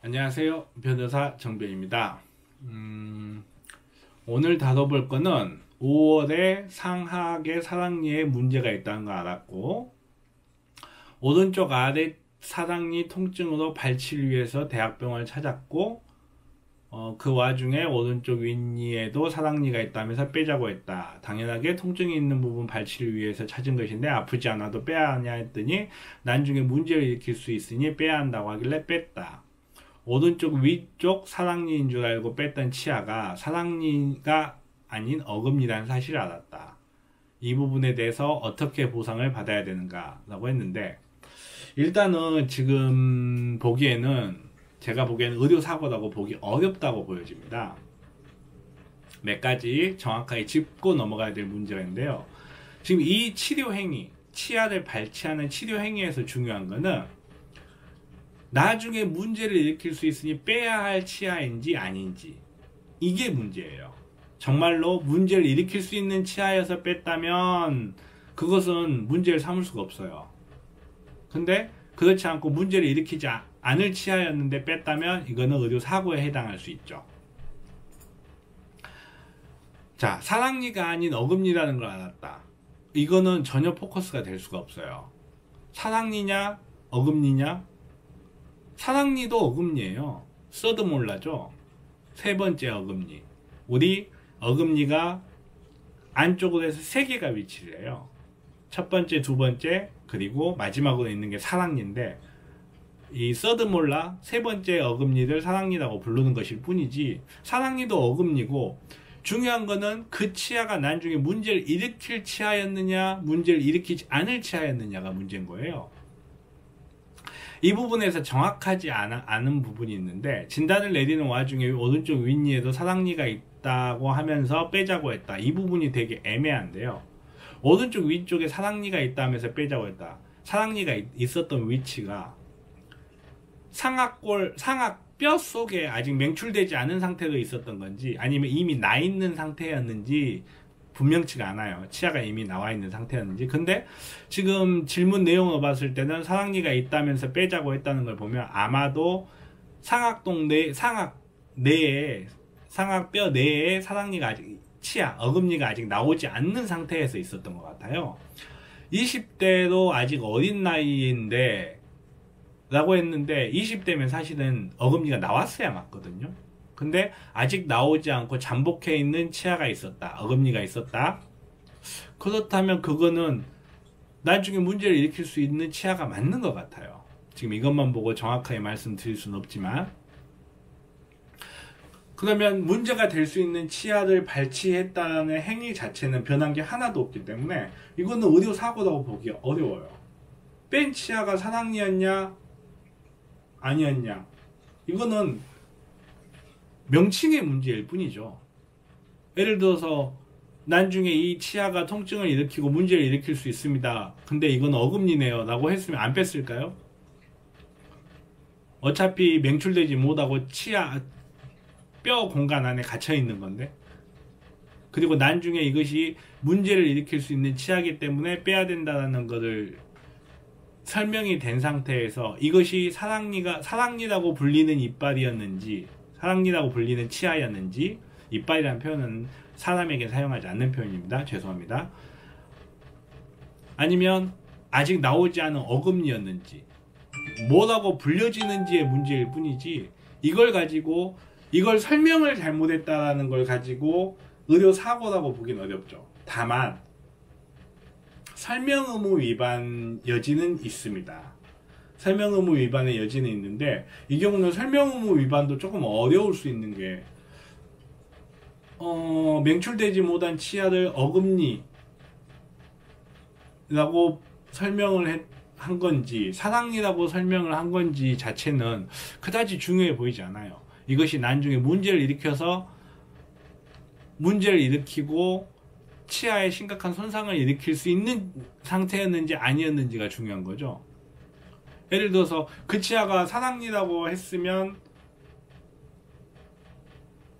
안녕하세요. 변호사 정변입니다. 오늘 다뤄볼 거는 5월에 상하계 사랑니에 문제가 있다는 걸 알았고, 오른쪽 아래 사랑니 통증으로 발치를 위해서 대학병원을 찾았고, 그 와중에 오른쪽 윗니에도 사랑니가 있다면서 빼자고 했다. 당연하게 통증이 있는 부분 발치를 위해서 찾은 것인데 아프지 않아도 빼야 하냐 했더니 나중에 문제를 일으킬 수 있으니 빼야 한다고 하길래 뺐다. 오른쪽 위쪽 사랑니인 줄 알고 뺐던 치아가 사랑니가 아닌 어금니라는 사실을 알았다. 이 부분에 대해서 어떻게 보상을 받아야 되는가 라고 했는데, 일단은 지금 보기에는 제가 보기에는 의료사고라고 보기 어렵다고 보여집니다. 몇 가지 정확하게 짚고 넘어가야 될 문제가 있는데요. 지금 이 치료 행위, 치아를 발치하는 치료 행위에서 중요한 거는 나중에 문제를 일으킬 수 있으니 빼야 할 치아인지 아닌지, 이게 문제예요. 정말로 문제를 일으킬 수 있는 치아여서 뺐다면 그것은 문제를 삼을 수가 없어요. 근데 그렇지 않고 문제를 일으키지 않을 치아였는데 뺐다면 이거는 의료사고에 해당할 수 있죠. 자, 사랑니가 아닌 어금니라는 걸 알았다. 이거는 전혀 포커스가 될 수가 없어요. 사랑니냐 어금니냐? 사랑니도 어금니예요. 써도 몰라죠. 세 번째 어금니. 우리 어금니가 안쪽으로 해서 세 개가 위치를 해요. 첫 번째, 두 번째, 그리고 마지막으로 있는 게 사랑니인데, 이 서드몰라 세 번째 어금니를 사랑니라고 부르는 것일 뿐이지, 사랑니도 어금니고, 중요한 거는 그 치아가 나중에 문제를 일으킬 치아였느냐, 문제를 일으키지 않을 치아였느냐가 문제인 거예요. 이 부분에서 정확하지 않은 부분이 있는데, 진단을 내리는 와중에 오른쪽 윗니에도 사랑니가 있다고 하면서 빼자고 했다. 이 부분이 되게 애매한데요. 오른쪽 위쪽에 사랑니가 있다면서 빼자고 했다. 사랑니가 있었던 위치가 상악뼈 속에 아직 맹출되지 않은 상태로 있었던 건지, 아니면 이미 나 있는 상태였는지 분명치가 않아요. 치아가 이미 나와 있는 상태였는지. 근데 지금 질문 내용을 봤을 때는 사랑니가 있다면서 빼자고 했다는 걸 보면 아마도 상악뼈 내에 사랑니가 아직, 치아, 어금니가 아직 나오지 않는 상태에서 있었던 것 같아요. 20대로 아직 어린 나이인데 라고 했는데, 20대면 사실은 어금니가 나왔어야 맞거든요. 근데 아직 나오지 않고 잠복해 있는 치아가 있었다, 어금니가 있었다. 그렇다면 그거는 나중에 문제를 일으킬 수 있는 치아가 맞는 것 같아요. 지금 이것만 보고 정확하게 말씀드릴 수는 없지만, 그러면 문제가 될 수 있는 치아를 발치했다는 행위 자체는 변한 게 하나도 없기 때문에 이거는 의료사고라고 보기 어려워요. 뺀 치아가 사랑니였냐 아니었냐, 이거는 명칭의 문제일 뿐이죠. 예를 들어서 나중에 이 치아가 통증을 일으키고 문제를 일으킬 수 있습니다. 근데 이건 어금니네요 라고 했으면 안 뺐을까요? 어차피 맹출되지 못하고 치아 뼈 공간 안에 갇혀 있는 건데, 그리고 나중에 이것이 문제를 일으킬 수 있는 치아이기 때문에 빼야 된다는 것을 설명이 된 상태에서 이것이 사랑니라고 불리는 이빨이었는지, 사랑니라고 불리는 치아였는지, 이빨이라는 표현은 사람에게 사용하지 않는 표현입니다. 죄송합니다. 아니면 아직 나오지 않은 어금니였는지, 뭐라고 불려지는지의 문제일 뿐이지, 이걸 설명을 잘못했다는 걸 가지고 의료사고라고 보긴 어렵죠. 다만 설명 의무 위반 여지는 있습니다. 설명 의무 위반의 여지는 있는데, 이 경우는 설명 의무 위반도 조금 어려울 수 있는 게, 맹출되지 못한 치아를 어금니라고 설명을 한 건지 사랑니라고 설명을 한 건지 자체는 그다지 중요해 보이지 않아요. 이것이 나중에 문제를 일으키고 치아에 심각한 손상을 일으킬 수 있는 상태였는지 아니었는지가 중요한 거죠. 예를 들어서 그 치아가 사랑니라고 했으면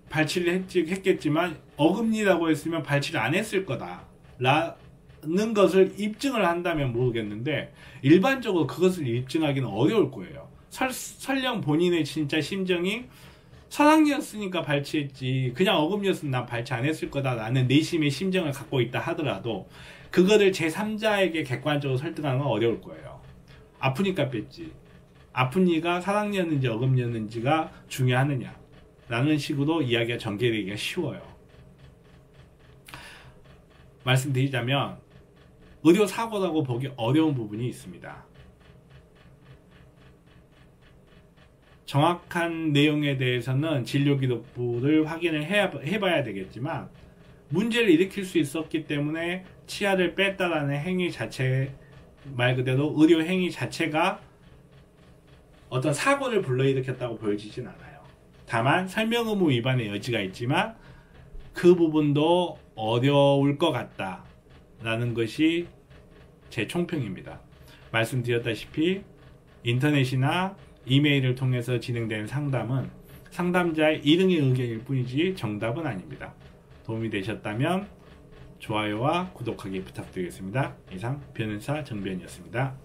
발치를 했겠지만 어금니라고 했으면 발치를 안 했을 거다 라는 것을 입증을 한다면 모르겠는데, 일반적으로 그것을 입증하기는 어려울 거예요. 설령 본인의 진짜 심정이 사랑니였으니까 발치했지 그냥 어금니였으면 난 발치 안 했을 거다 라는 내심의 심정을 갖고 있다 하더라도 그거를 제3자에게 객관적으로 설득하는 건 어려울 거예요. 아프니까 뺐지. 아픈 이가 사랑니였는지 어금니였는지가 중요하느냐 라는 식으로 이야기가 전개되기가 쉬워요. 말씀드리자면 의료사고라고 보기 어려운 부분이 있습니다. 정확한 내용에 대해서는 진료기록부를 확인을 해봐야 되겠지만 문제를 일으킬 수 있었기 때문에 치아를 뺐다라는 행위 자체, 말 그대로 의료 행위 자체가 어떤 사고를 불러일으켰다고 보여지진 않아요. 다만 설명 의무 위반의 여지가 있지만 그 부분도 어려울 것 같다 라는 것이 제 총평입니다. 말씀드렸다시피 인터넷이나 이메일을 통해서 진행되는 상담은 상담자의 일응의 의견일 뿐이지 정답은 아닙니다. 도움이 되셨다면 좋아요와 구독하기 부탁드리겠습니다. 이상 변호사 정변이었습니다.